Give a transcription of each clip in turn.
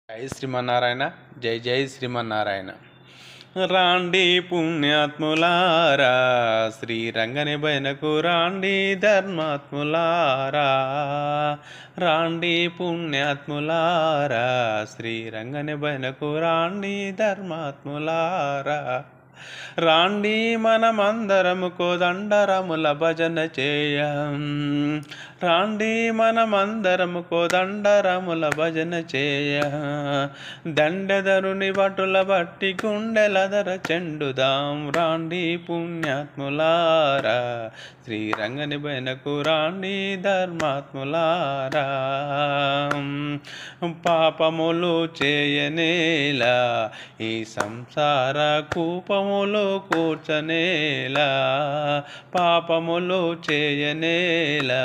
జై శ్రీమన్నారాయణ. జై జై శ్రీమన్నారాయణ. రాండి పుణ్యాత్ములారా, శ్రీరంగని బయనకు రాండి ధర్మాత్ములారా. రాండి పుణ్యాత్ములారా, శ్రీరంగని బయనకు రాండి ధర్మాత్ములారా. రాండి మనమందరము కోదండరముల భజన చేయం. రాండి మనమందరము కోదండరముల భజన చేయ. దండెదరుని బటుల బట్టి గుండెలదర చెండుదాం. రాండి పుణ్యాత్ములారా, శ్రీరంగని బయనకు రాండి ధర్మాత్ములారా. పాపములు చేయనేలా, ఈ సంసార కూపములు కూర్చనేలా. పాపములు చేయనేలా,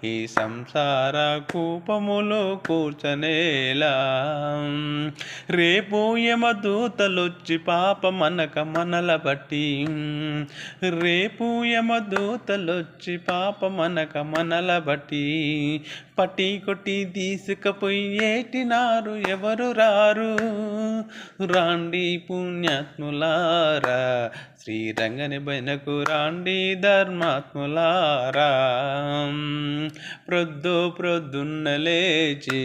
ఈ సంసార కూపములు కూర్చనేలా. రేపు యమదూతలొచ్చి పాపమనక మనల బట్టి. రేపు యమదూతలొచ్చి పాపమనక మనల బట్టి. పట్టి కొట్టి తీసుకపోయి ఏటినారు ఎవరు రారు. రాండి పుణ్యాత్ములారా, శ్రీరంగని బయనకు రాండి ధర్మాత్ములారా. ప్రొద్దున్న లేచి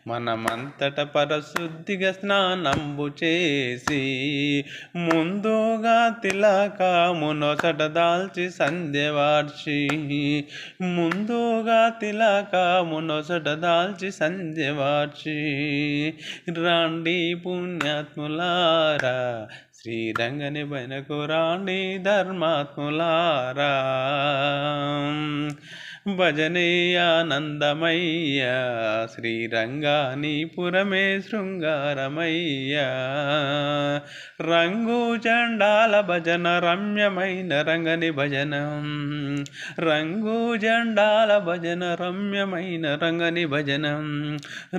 మనమంతట పరశుద్ధిగా స్నానంబు చేసి. ముందుగా తిలకమునొసట దాల్చి సంధ్యవార్చి. ముందుగా తిలకమునొసట దాల్చి సంధ్యవార్చి. రాండి పుణ్యాత్ములారా, శ్రీరంగని బయనకు రాండి ధర్మాత్ములారా. భజనీయానందమయ్య, శ్రీరంగాని పురమే శృంగారమయ్య. రంగు జెండాల భజన రమ్యమైన రంగని భజనం. రంగు జెండాల భజన రమ్యమైన రంగని భజనం.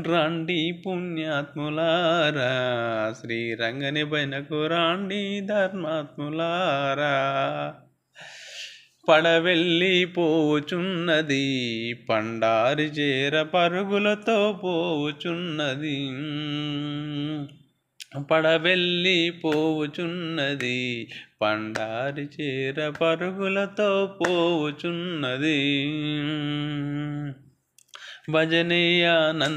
రాండి పుణ్యాత్ములారా, శ్రీరంగని బయనకు రాండి ధర్మాత్ములారా. పడవెళ్ళి పోవుచున్నది, పండారి చేర పరుగులతో పోవుచున్నది. పడవెళ్ళి పోవుచున్నది, పండారి చేర పరుగులతో పోవుచున్నది. భజనీయానందమయ్య,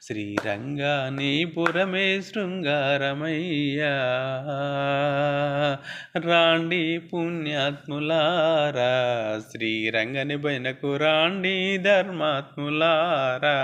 శ్రీరంగాని పురమే శృంగారమయ్య. రాండి పుణ్యాత్ములారా, శ్రీరంగని బయనకు రాండి ధర్మాత్ములారా.